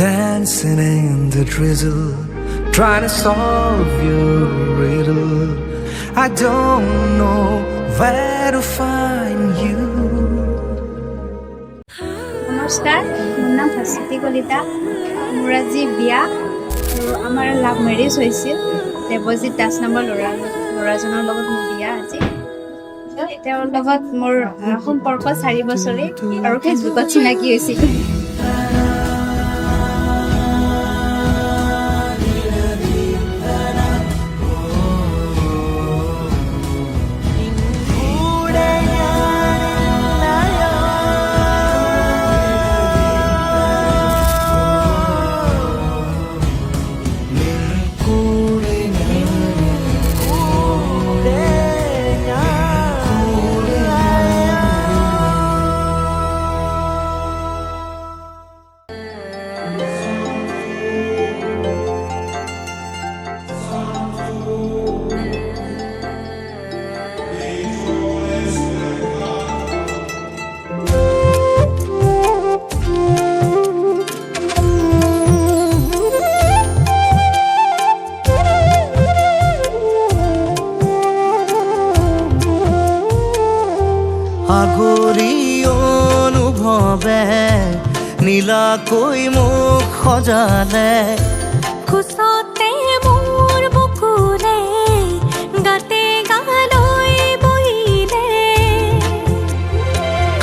dancing in the drizzle, trying to solve your riddle. I don't know where to find you. নমস্কাৰ, মোৰ নাম ভাস্বতী কলিতা। মোৰ আজি বিয়া আৰু আমাৰ লাভ মেৰেজ হৈছিল। দেৱজিৎ দাস নামৰ ল'ৰাজনৰ লগত মোৰ বিয়া আজি। তেওঁৰ লগত মোৰ সম্পৰ্ক 4 বছৰে আৰু ফেচবুকত চিনাকি হৈছিল। আগৰি অনুভৱে নীলাকৈ মোক সজালে, খুচতে মোৰ বুকুৰে গাতে গালৈ বহিলে,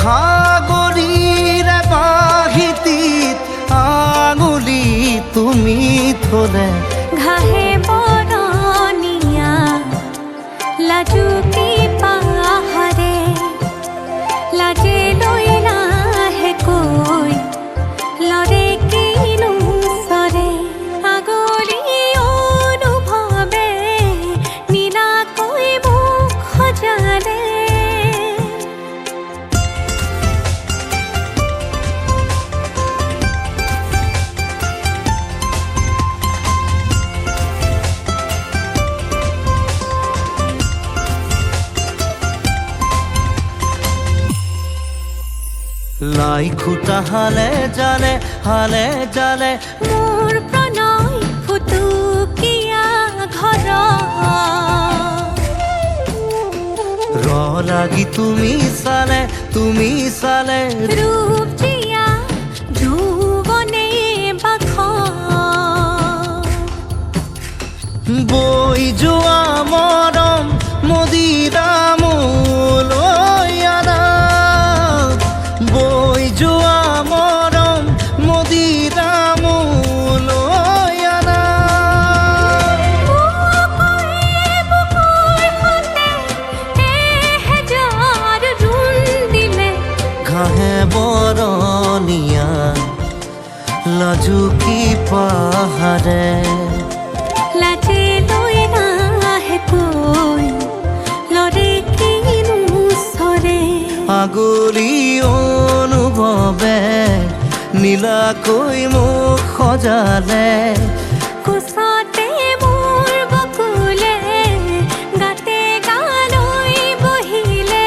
সাগৰীৰে বাহিতিত আঙুলি তুমি থলে, ঘাহে বৰণীয়া লাজুকী পাহাৰে, লাজে লৈ লাহেকৈ লৰে কিনো চৰে, আগলি অনুভৱে নীলাকৈ মোক সজালে। লাই খুটা হালে জালে মোৰ প্ৰণয় ফুটুকীয়া ঘৰ, ৰ লাগি তুমি চালে ৰূপ জীয়া যৌৱনে বাখ, বৈ যোৱা মৰম মদিৰামলৈ আনা, বৈ যোৱা মৰম মদিৰামলৈ আনা, ঘাহে বৰণীয়া লাজুকী পাহাৰে, লাজে লৈ নাহেকৈ লৰে কিনো চৰে, আগলি অনুভৱে নীলাকৈ মোক সজালে, কোচতে মোৰ বকুলে গাতে গালৈ বহিলে,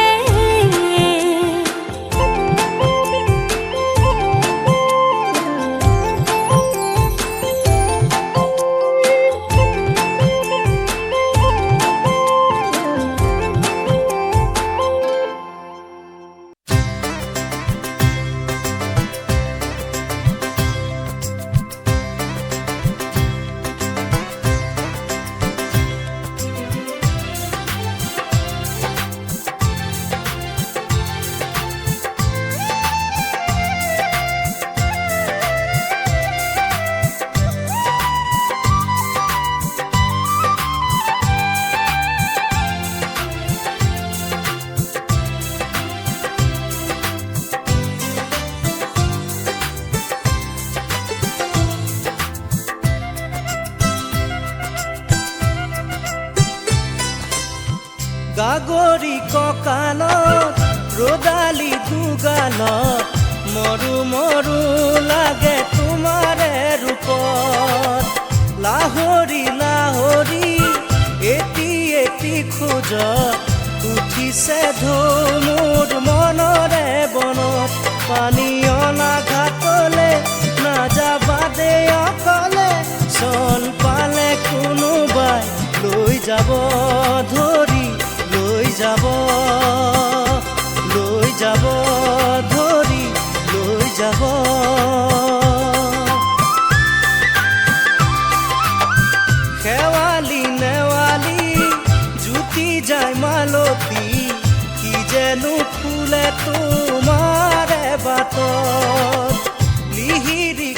গাগৰি কঁকালত ৰদালি দুগালত, মৰু মৰু লাগে তোমাৰে ৰূপত, লাহৰি এটি খোজ উঠিছে ঢৌ মোৰ মনৰে বনত, পানী অনা ঘাটলে নাযাবা দে যাব ধৰি লৈ যাব ধৰি লৈ যাব শেৱালি নেৱালি জুতি যায় মালতী কি যেনো ফুলে তোমাৰে বাটত লিহিৰি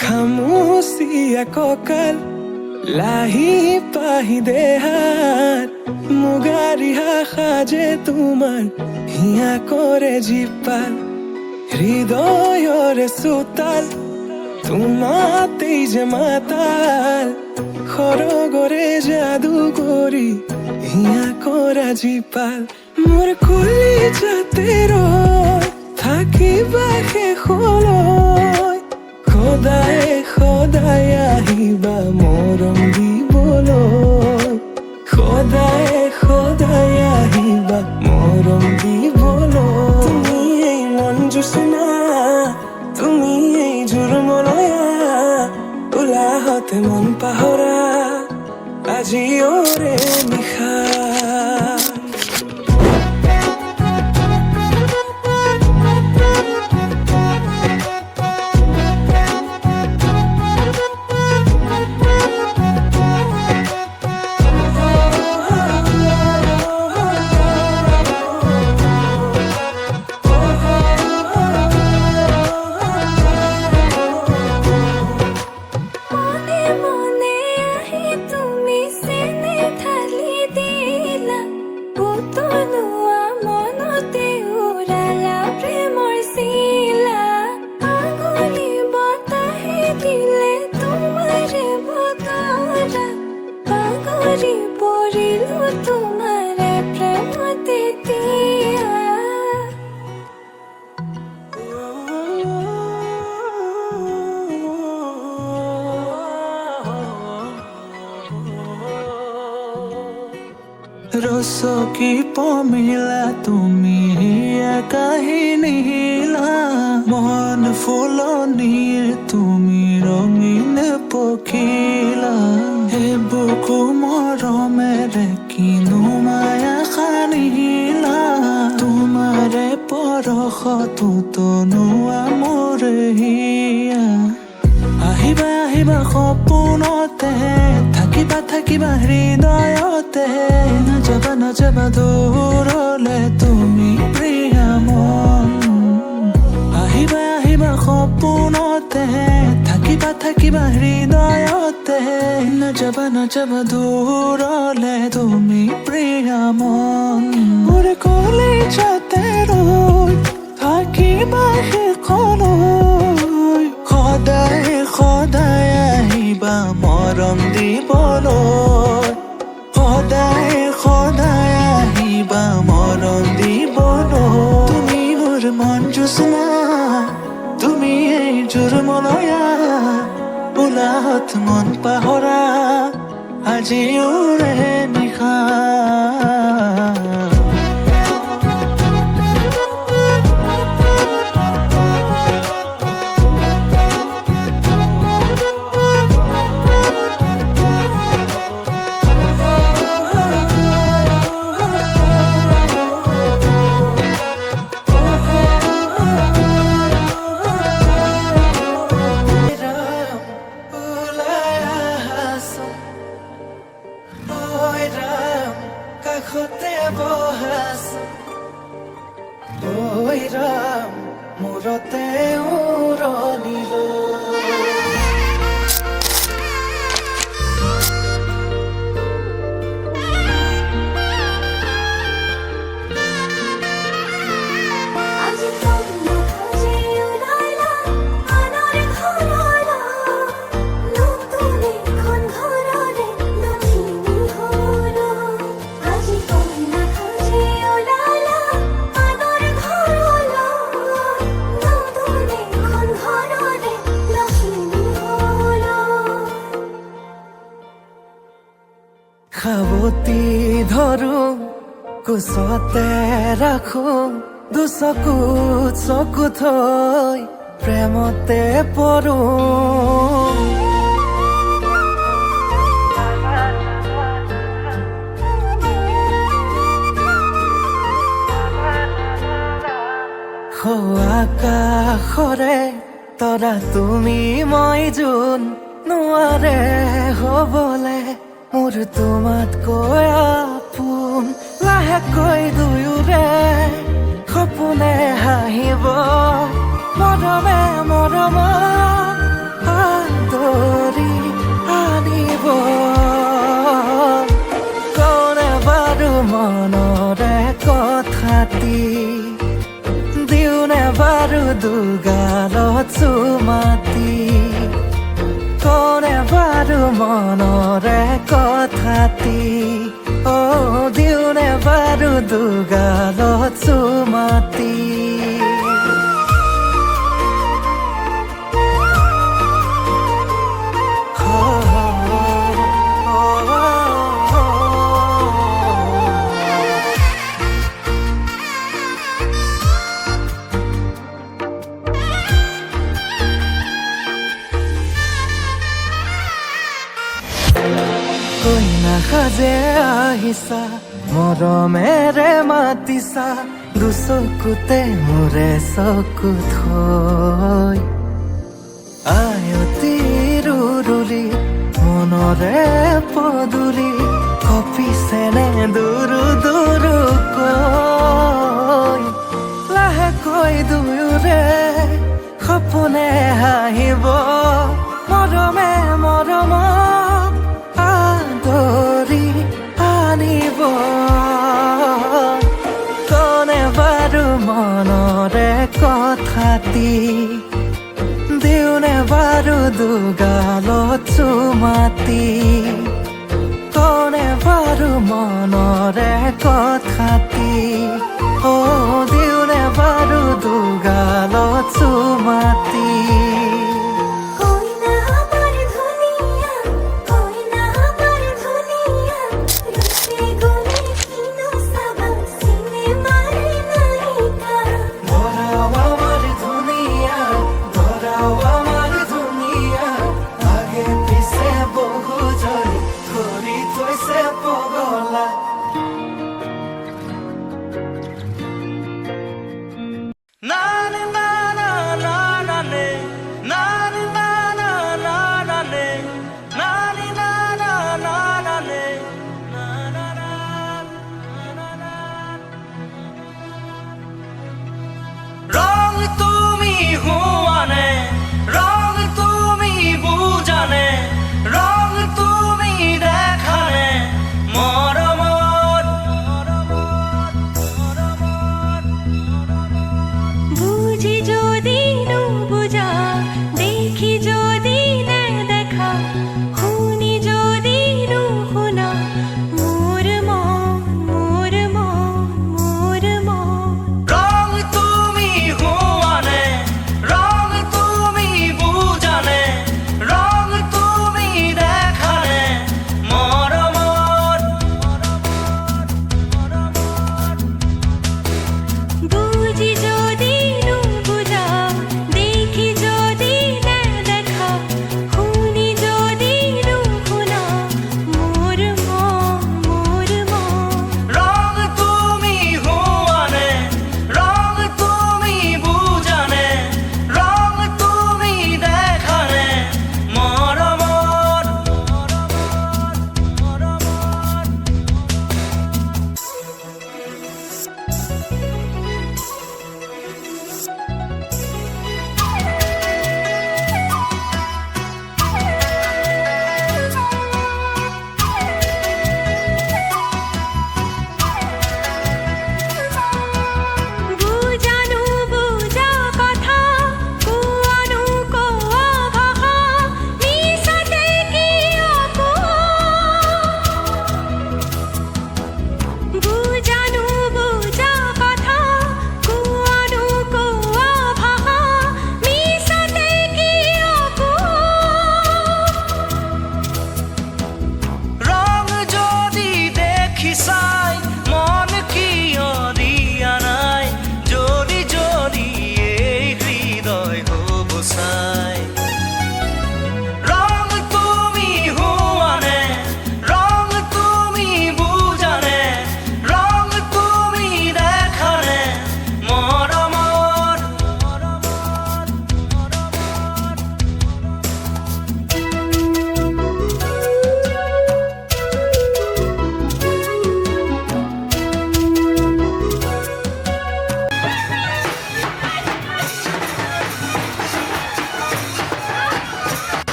খামুচিয়া কঁকাল লাহি পাহি দেহাত মুগাৰিহা সাজে তোমাৰ হিয়া কৰে জীপাল হৃদয়ৰে চোতাল তোমাতেই যে মাতাল সৰগৰে যাদু কৰি হিয়া কৰা জীপাল মোৰ কলিজাতে ৰৈ থাকিবা শেষলৈ সদায় সদায় আহিবা মৰম দিবলৈ সদায় চকী পমিলা তুমি কাহিনীলা মন ফুলনিৰ তুমি ৰঙীন পখিলা হে বুকু মৰমেৰে কিনো মায়া সানিলা তোমাৰে পৰশতো তনুৱা মোৰ হিয়া আহিবা আহিবা সপোনতে থাকিবা থাকিবা হৃদয়তে নাযাবা নাযাবা দূৰলে তুমি প্ৰিয়া মন আহিবা আহিবা সপোনতে থাকিবা থাকিবা হৃদয়তে নাযাবা নাযাবা দূৰলে তুমি প্ৰিয়া মন মোৰ কলিজাতে ৰৈ থাকিবা শেষলৈ সদায় সদায় আহিবা মৰম দিবলৈ সদায় সদায় আহিবা মৰম দিবলৈ তুমি মোৰ মন জোছনা তুমি এই জোৰ মলয়া উলাহত মন পাহৰা আজিও ৰে নিশা কাষতে বহাস ঐ ৰাম মূৰতে উৰণিল আজি কন্যা খোঁজে ওলাইলা আনৰ ঘৰলা নতুন এখন ঘৰৰে লখিমী হলো আজি কন্যা খোঁজে ওলাইলা আনৰ ঘৰলা নতুন এখন ঘৰৰে লখিমী হলো খাবতি ধৰো কোচতে ৰাখো দুচকু চকু থৈ প্ৰেমতে পৰো আকাশৰে তৰা তুমি মই যোন নোৱাৰে হ'বলে মোৰ তোমাতকৈ আপোন লাহেকৈ দুয়োৰে সপোনে হাঁহিব মৰমে মৰমত আদৰি আনিব কোনে বাৰু মনৰে কথাটি দিওনে বাৰু দুগালত চুমাতি কোনে বাৰু মনৰে কথাটি দিওনে বাৰু দুগালত চুমাতি কইনা সাজে আহিছা মৰমেৰে মাতিছা দুচকুতে মোৰে চকু থৈ আয়তি ৰুৰুলি মনৰে পদূলি কপিছেনে দুৰু দুৰুকৈ লাহেকৈ দুয়োৰে সপোনে হাঁহিব মৰমে মৰমত আদৰি আনিব কোনে বাৰু মনৰে কথাটি দিওনে বাৰু দুগালত চুমাতি কোনে বাৰু মনৰে কথাটি দিওনে বাৰু দুগালত চুমাতি কইনা আমাৰ ধুনিয়া কইনা আমাৰ ধুনিয়া ৰূপে গুণে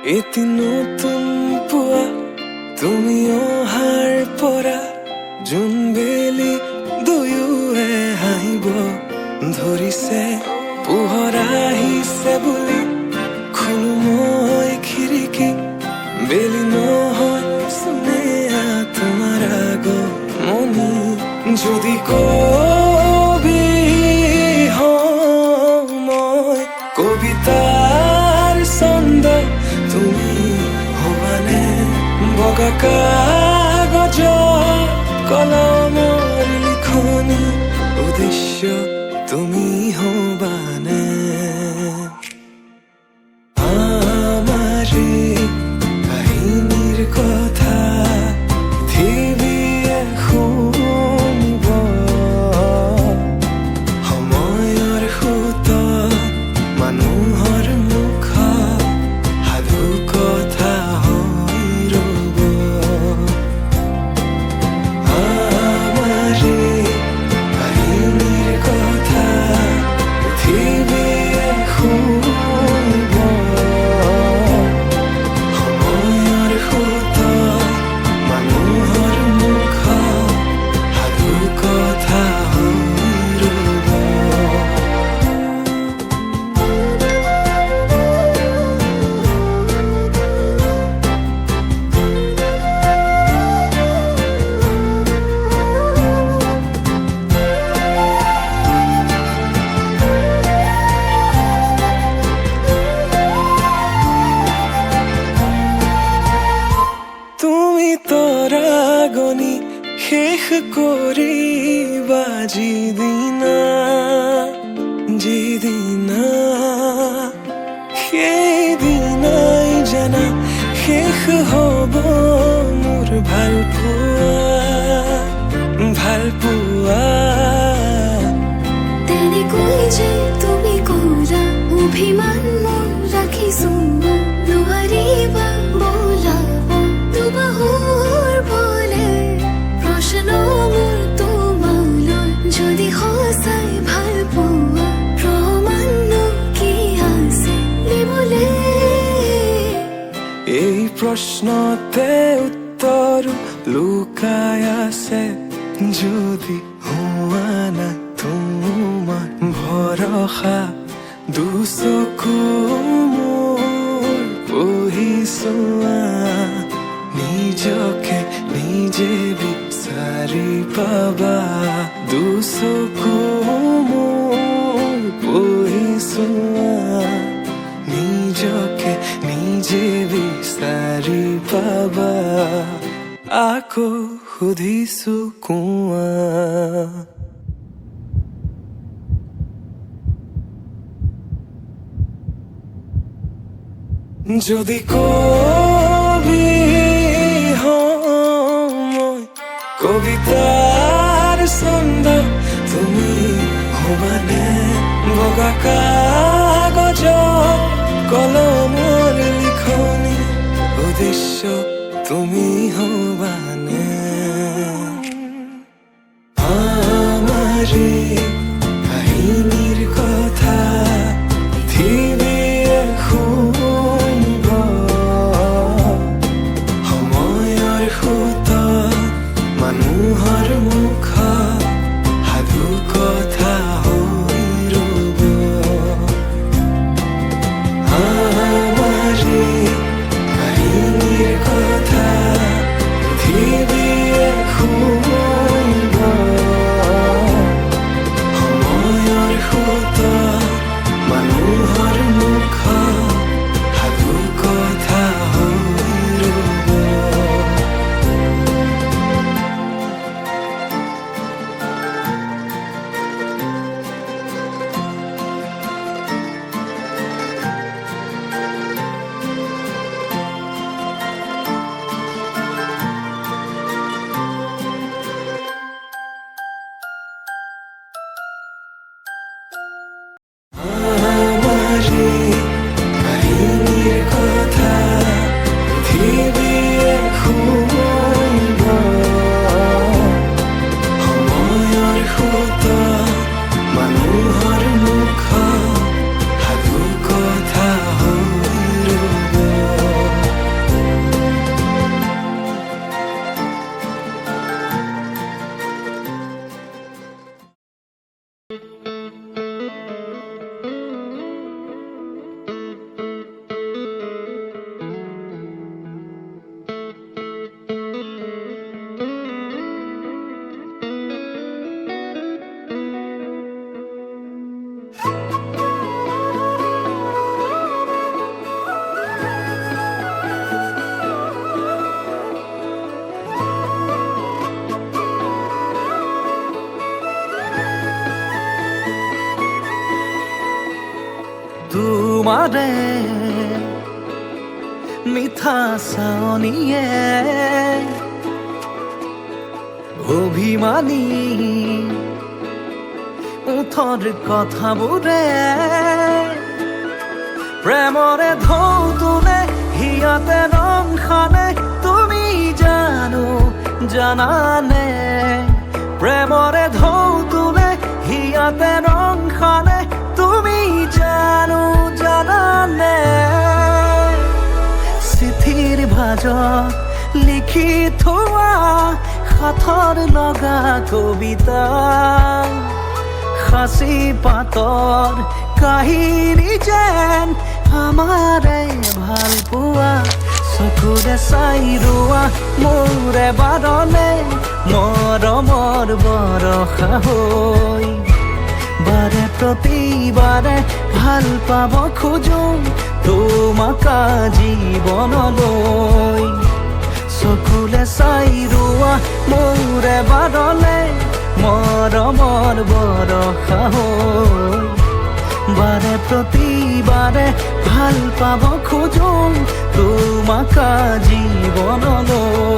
এটি নতুন পুৱা তুমি অহাৰ পৰা জোনবেলি দুয়োৱে হাঁহিব ধৰিছে পোহৰ আহিছে বুলি খোলো মই খিৰিকী বেলি নহয় চুনেহা তোমাৰ আগমনি যদি কবি হওঁ মই কবিতাৰ ছন্দ তুমি হবানে বগা কাগজ কলমৰ লিখনি উদ্দেশ্য তুমি হবানে আমাৰে কাহিনীৰ কথা পৃথিৱীয়ে শুনিব সময়ৰ সোঁতত মানুহৰ মুখ সাধু কথা হৈ ৰ'ব আমাৰে কাহিনীৰ কথা পৃথিৱীয়ে শুনিব সময়ৰ সোঁতত মানুহৰ মুখ সাধু কথা হৈ ৰ'ব তুমি তৰাগনি শেষ কৰিবা যিদিনা সেইদিনাই জানা শেষ হ'ব মোৰ ভাল পোৱা তেনেকৈ যে তুমি ক'লা অভিমান মোৰ ৰাখিছো নোৱাৰিবা বোলাব দুবাহুৰ বলে প্ৰশ্ন মোৰ তোমালৈ যদি সঁচাই ভাল পোৱা প্ৰমাণনো কি আছে দিবলে এই প্ৰশ্নতে উত্তৰ লুকাই আছে যদি হোৱা নাই তোমাৰ ভৰসা দুচকু মোৰ পঢ়িছোৱা নিজকে নিজে বিচাৰি পাবা দুচকু মোৰ পঢ়িছোৱা নিজকে নিজে বিচাৰি পাবা আকৌ সুধিছো কোৱা যদি কবি হওঁ মই কবিতাৰ ছন্দ তুমি হবানে বগা কাগজ কলমৰ লিখনি উদ্দেশ্য তুমি হবানে আমাৰে কাহিনীৰ কথা পৃথিৱীয়ে শুনিব সময়ৰ সোঁতত মানুহৰ মুখ সাধু কথা হৈ ৰ'ব আমাৰে কাহিনীৰ কথা পৃথিৱীয়ে শুনিব সময়ৰ তোমাৰে মিঠা চাৱনিয়ে অভিমানী ওঠৰ কথাবোৰে প্ৰেমৰে ঢৌ তোলে হিয়াতে ৰং সানে তুমি জানানে প্ৰেমৰে ঢৌ তোলে হিয়াতে ৰং সানে তুমি জানানে চিঠিৰ ভাজত লিখি থোৱা সাথৰ লগা কবিতা সাঁচি পাতৰ কাহিনী যেন আমাৰে ভাল পোৱা চকুৰে চাই ৰোৱা মোৰে বাৰলে মৰমৰ বৰষা হৈ বাৰে প্ৰতিবাৰে ভাল পাব খোজো তোমাক জীৱনলৈ চকুলে চাই ৰোৱা মোৰে বাৰলে মৰমৰ বৰষা হৈ বাৰে প্ৰতিবাৰে ভাল পাব খোজো তোমাক জীৱনলৈ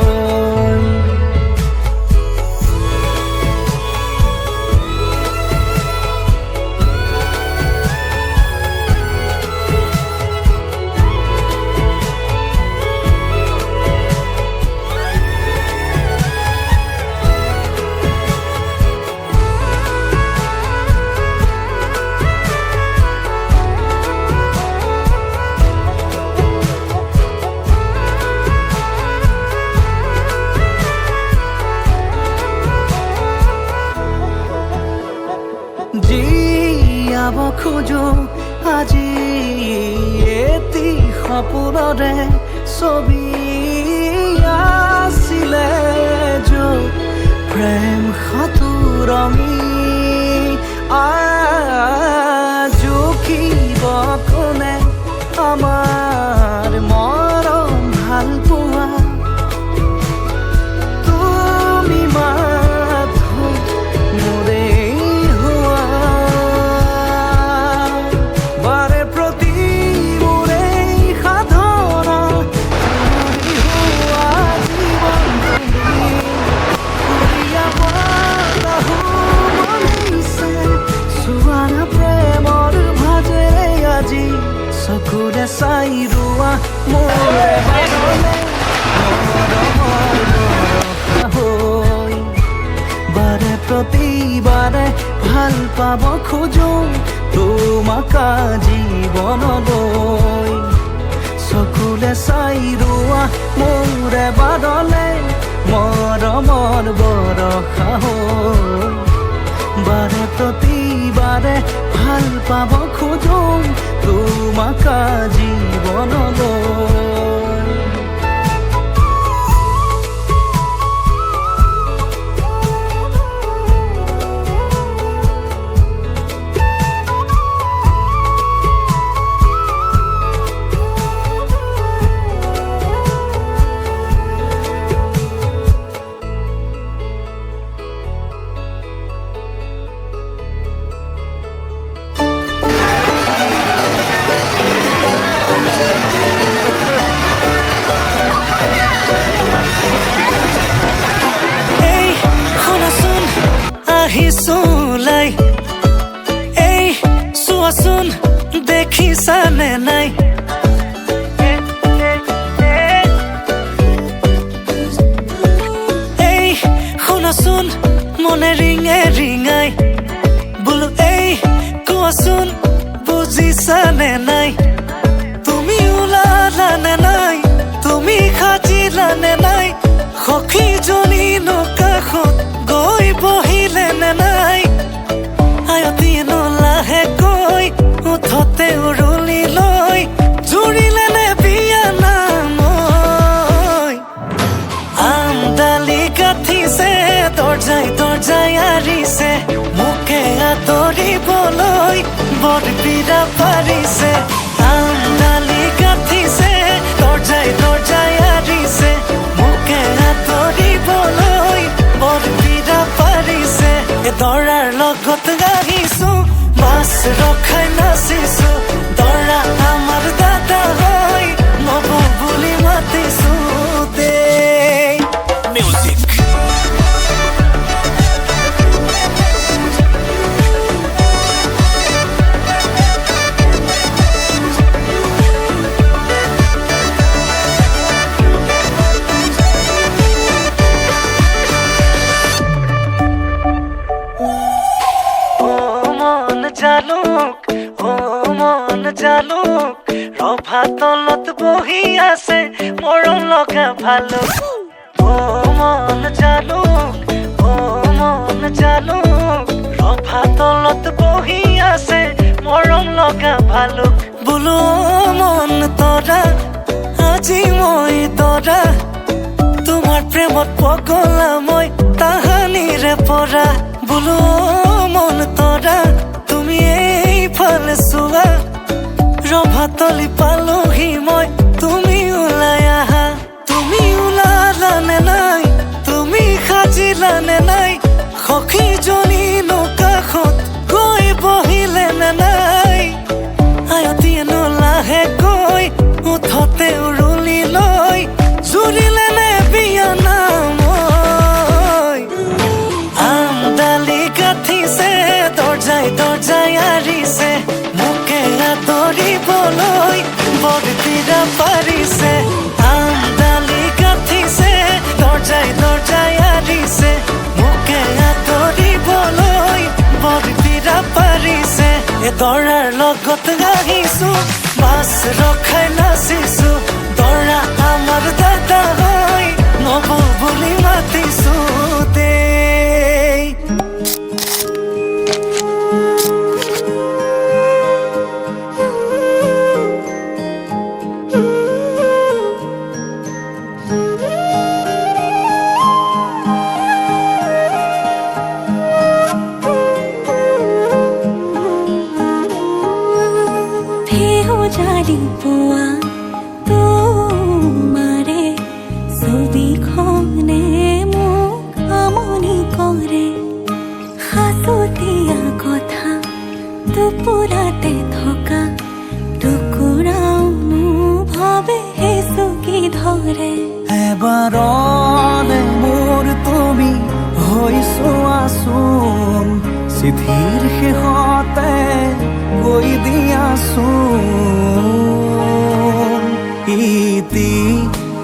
জীয়াব খোজো আজি এটি সপোনৰে ছবি আছিলে য'ত প্ৰেম সাঁতুৰমি জুখিব কোনে আমাৰ মৰম ভাল পোৱা তুমি মাথো মোৰে চকুৰে চাই ৰোৱা মোৰে বাৰলে মৰমৰ বৰষা হৈ বাৰে প্ৰতিবাৰে ভাল পাব খোজো তোমাক জীৱনলৈ চকুৰে চাই ৰোৱা মোৰে বাৰলে মৰমৰ বৰষা হৈ বাৰে প্ৰতিবাৰে ভাল পাব খোজো তোমাক জীৱনলৈ আহিছোলাই এই চোৱাচোন দেখিছানে নাই এই শুনাচোন মনে ৰিঙে ৰিঙাই বোলো এই কোৱাচোন বুজিছানে নাই তুমি ওলালানে নাই তুমি সাজিলানে নাই সখীজনী নকাষত গৈ বহিলে নে নাই আয়তি নলাহে গৈ উঠতে উৰুলি লৈ জুৰিলে নে বিয়া নামৈ আমদালি গাঠিছে দৰ্জাই আৰিছে মোকে আদৰিবলৈ বৰ বিৰা পাৰিছে আমদালি গাঠিছে দৰ্জাই আৰিছে মোকে আদৰিবলৈ বৰ বিৰা পাৰিছে দৰাৰ লগত আহিছো মাছ ৰখাই নাচিছো দৰা জালুক ও মন জালুক ৰভা তলত বহি আছে মৰম লগা ভালুক ও মন জালুক ৰভা তলত বহি আছে মৰম লগা ভালুক বোলো মন তৰা আজি মই তৰা তোমাৰ প্ৰেমত পগলা মই তাহানিৰে পৰা বোলো মন তৰা তুমি এইফালে চোৱা ৰভাতলি পালোহি মই তুমি ওলাই আহা তুমি ওলালানে নাই তুমি সাজিলানে নাই সখীজনী কাষত গৈ বহিলে নে নাই আয়তীয়েনো লাহে গৈ উঠতে উৰুলি লৈ জুৰিলে নে বিয়া নাম আমদালি গাঠিছে দৰ্জাই আৰিছে মোকে আদৰিবলৈ বৰপীৰা পাৰিছে আমদালি গাঠিছে দৰ্জাই আৰিছে মোকে আদৰিবলৈ বৰপীৰা পাৰিছে এ দৰাৰ লগত আহিছো বাছ ৰখাই নাচিছো দৰা আমাৰ দাদা হয় নব বুলি মাতিছো দেই জালি পোৱা তোমাৰে ছবিখনে মোক আমনি কৰে সাঁচতীয়া কথা টোপোলাতে থকা টুকুৰাও ভাবে চুকি ধৰে এবাৰলে মোৰ তুমি হৈছো আছোন চিঠিৰ শেষতে গৈ দিয়াছোন ইতি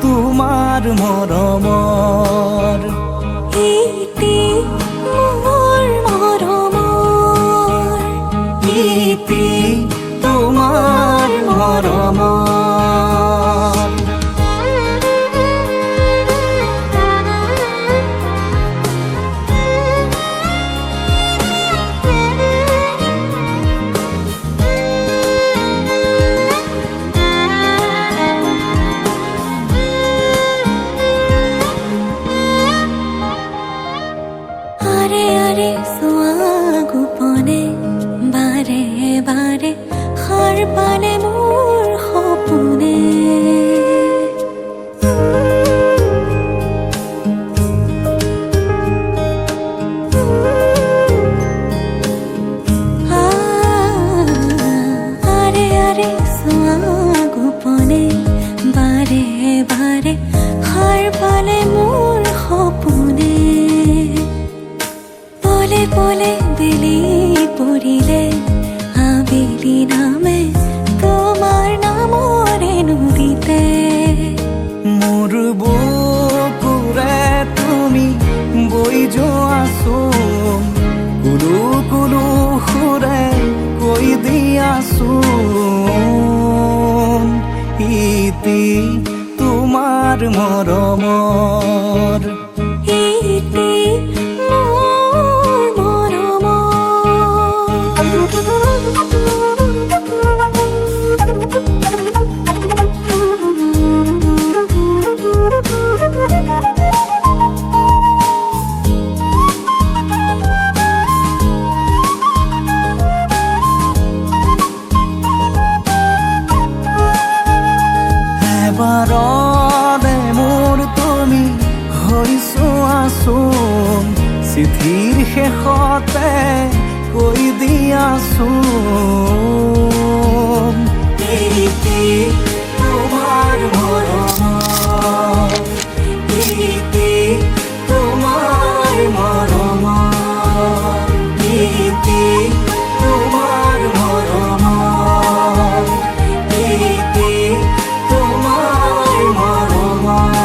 তোমাৰ মৰমৰ ইতি মোৰ মৰমৰ ইতি তোমাৰ মৰমৰ বাৰে সাৰ পালে মোৰ সপোনে আৰে চোৱা গোপনে বাৰে সাৰ পালে মোৰ সপোনে পলে পলে বেলি পৰিলে আবেলি নামে তোমাৰ নামৰে নদীতে মোৰ বুকুৰে তুমি বৈ যোৱাছোন কুলু কুলু সুৰে কৈ দিয়াছোন ইতি তোমাৰ মৰমৰ ইতি মোৰ এবাৰলে মোৰ তুমি হৈছো আছোন চিঠিৰ শেষতে কৈ দিয়াছোন ইতি তোমাৰ মৰমৰ ইতি তোমাৰ মৰমৰ ইতি তোমাৰ মৰমৰ ইতি তোমাৰ মৰমৰ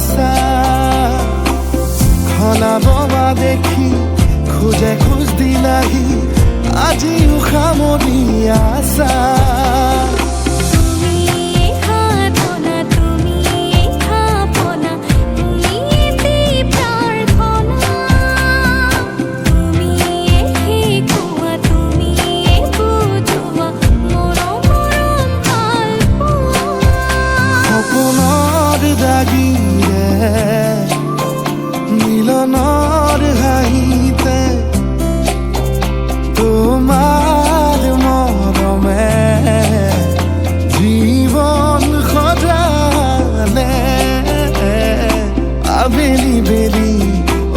আছা খনা বমা দেখি খোজে খোজ দিলাহি আজিও সামৰি আছা মিলনৰ হাঁহিতে তোমাৰ মৰমে জীৱন সজালে আবেলি বেলি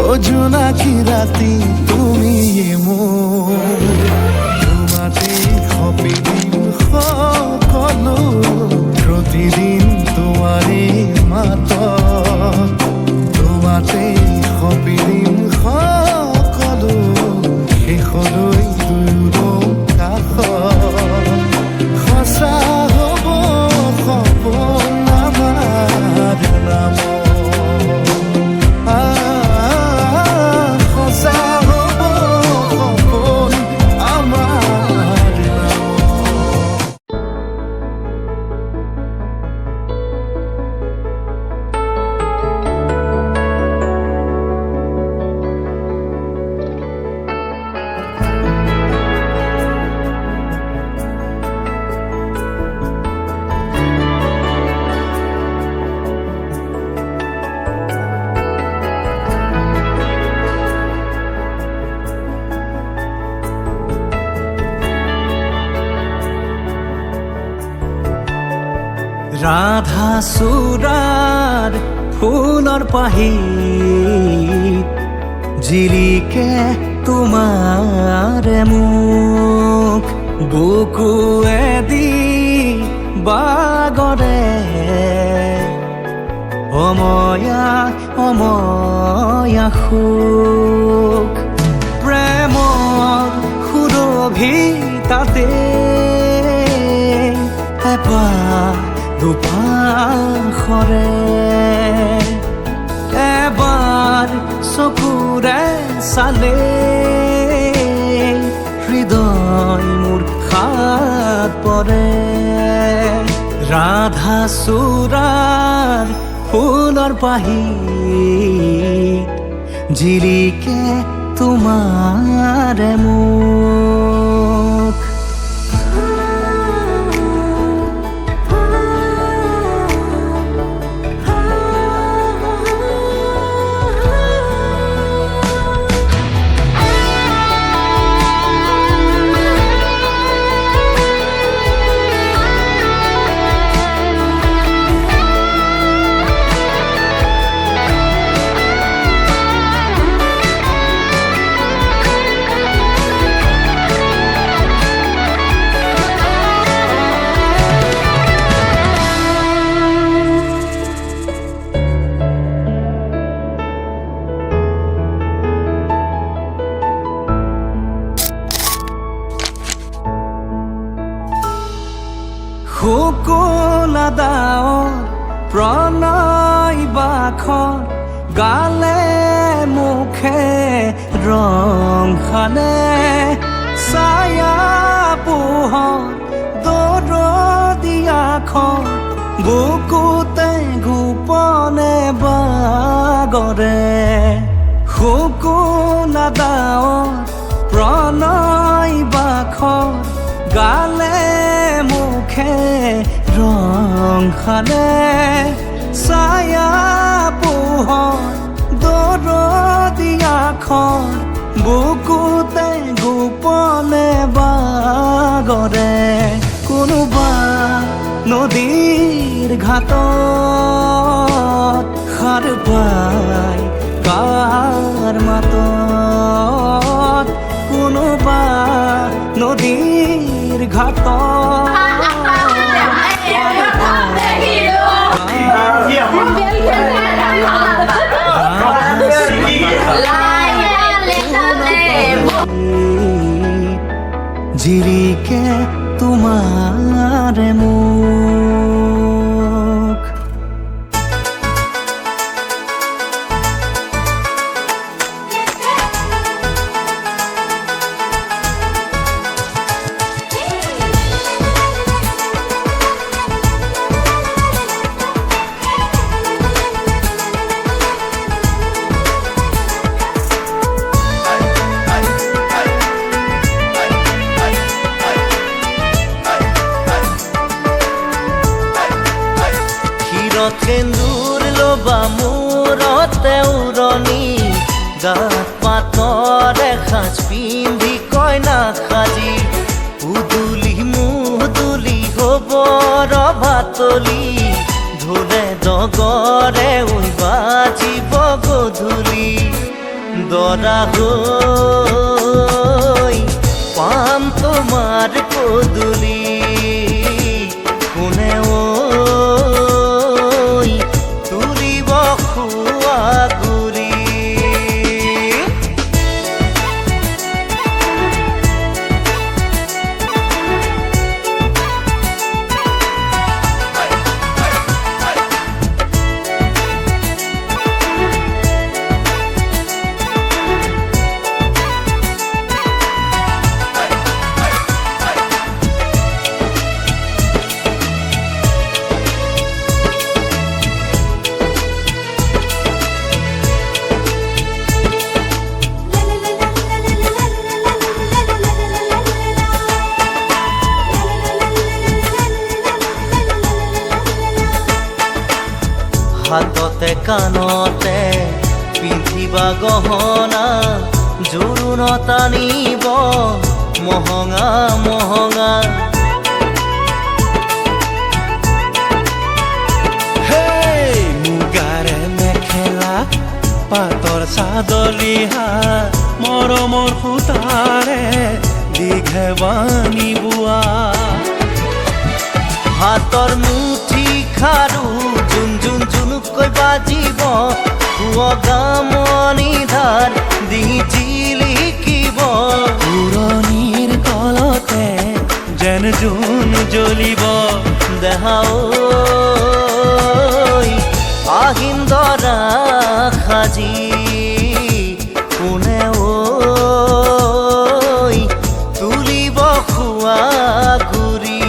অজোনাকি ৰাতি তুমি মোৰ তোমাতে সপি দিম সকলো প্ৰতিদিন তোমাৰে মাতত তোমাতে সপি দিম সকলো শেষলৈ দুয়ো কাষত সঁচা হ'ব সপোন আমাৰ নামত সঁচা হ'ব সপোন আমাৰ নামত ৰাধা চূড়াৰ ফুলৰ পাহিত জিলিকে তোমাৰে মুখ বুকুৱেদি বাগৰে অময়া অময়া সুখ প্ৰেমৰ সুৰভিতাতে এপাহ দুপাশৰে এবাৰ চকুৰে চালে হৃদয় মোৰ খাত পৰে ৰাধা চূড়াৰ ফুলৰ পাহিত জিলিকে তোমাৰে মুখ শুকুলা দাৱৰ প্ৰণয় বাখৰ গালে মুখে ৰং সানে ছায়া পোহৰ দৰদিয়াখন বুকুতে গোপনে বাগৰে শুকুলা দাৱৰ প্ৰণয় বাখৰ গালে মুখে ৰং সানে ছায়া পোহৰ দৰদিয়াখন বুকুতে গোপনে বাগৰে কোনোবা নদীৰ ঘাটত সাৰ পাই কাৰ মাতত কোনোবা নদীৰ ঘাটত জিলিকে তোমাৰে মুখ ল'বা মূৰতে উৰণি গাত পাতৰ এসাঁজ পিন্ধি কইনা সাজি উদুলি মুদুলি হ'ব ৰভাতলি ঢোলে ডগৰে উই বাজিব গধূলি দৰা হৈ পাম তোমাৰ পদূলি কোনে ঐ তুলিব খোৱা গুৰি হাততে কাণতে পিন্ধিবা গহনা জোৰোণত আনিব মহঙা মহঙা হেই মুগাৰে মেখেলা পাতৰ চাদলিহা মৰমৰ সূতাৰে দীঘে বানি বোৱা হাতৰ মুঠি খাৰু জুন জুন জুনুকৈ বাজিব গামনি ধাৰ দি জিলিকিব পুৰণিৰ কলতে যেন জোন জ্বলিব দেহা ঐ আহিন দৰা সাজি কোনে ঐ তুলিব খোৱা গুৰি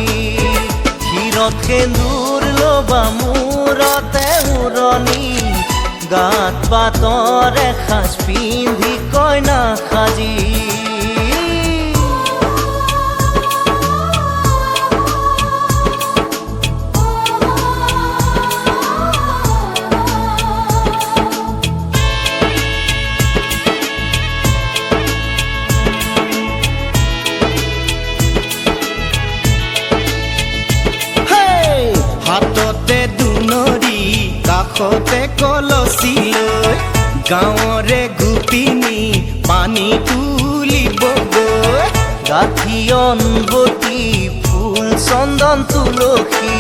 ক্ষীৰত সেন্দুৰ ল'বা মূৰতে উৰণি গাত পাতৰ এসাঁজ পিন্ধি কইনা সাজি হাততে দুনৰি কাষতে কলচি লৈ গাঁৱৰে গোপিনী পানী তুলিবগৈ গাঁঠি অনবতী ফুল চন্দন তুলসী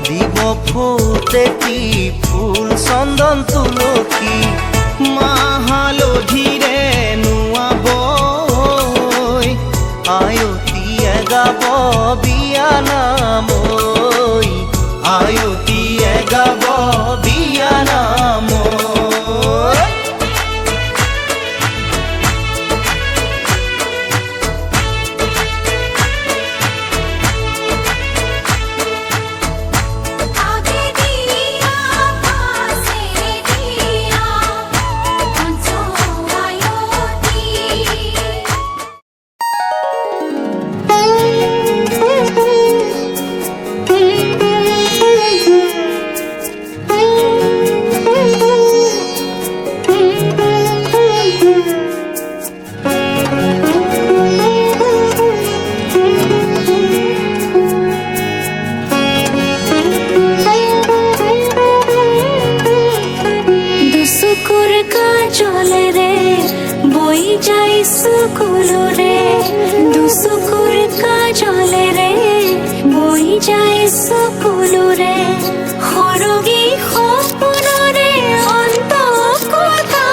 দিব ফুটেতি ফুল চন্দন তুলসী মাহ হালধিৰে নোৱাব আয়তীয়ে গাব বিয়া নাম আয়তীয়ে গাব বিয়া নাম আগে দিয়া পাশে দিয়া পঞ্চো আয়তি দুচকুৰ কাজলেৰে বৈ যায় চকুলোৰে দুচকুৰ কাজলেৰে বৈ যায় চকুলোৰে সৰগী সপোনৰে অন্ত কথা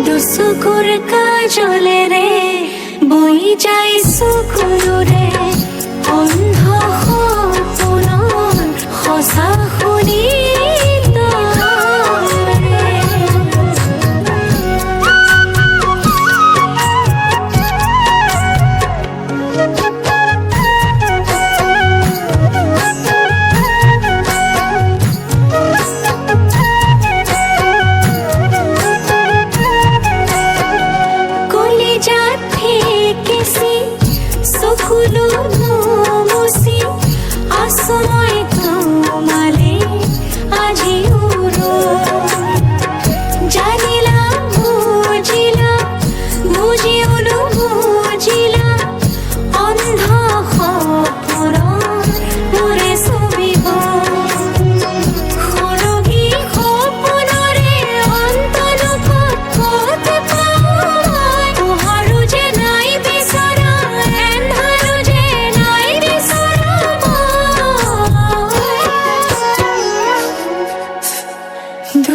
দুচকুৰ কাজলেৰে বৈ যায় চকুলোৰে অন্ধ সপোনৰ সঁচা শুনি সুখ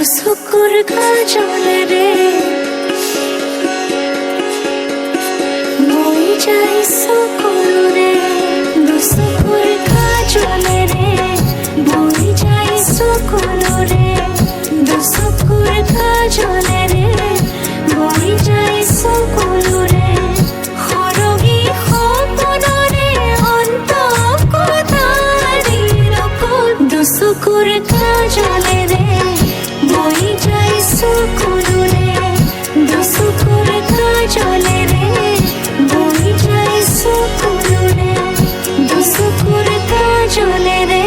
দুচকুৰ কাজলেৰে বৈ যায় চকুলোৰে দুচকুৰ কাজলেৰে বৈ যায় চকুলোৰে দুচকুৰ কাজলেৰে বৈ যায় চকুলোৰে সৰগী সপোনৰে অন্তঃকটাৰীৰ কোণ দুচকুৰ কাজলেৰে বৈ যায় চকুলোৰে দুচকুৰ কাজলেৰে বৈ যায় চকুলোৰে দুচকুৰ কাজলেৰে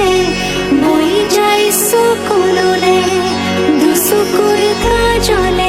বৈ যায় চকুলোৰে দুচকুৰ কাজলেৰে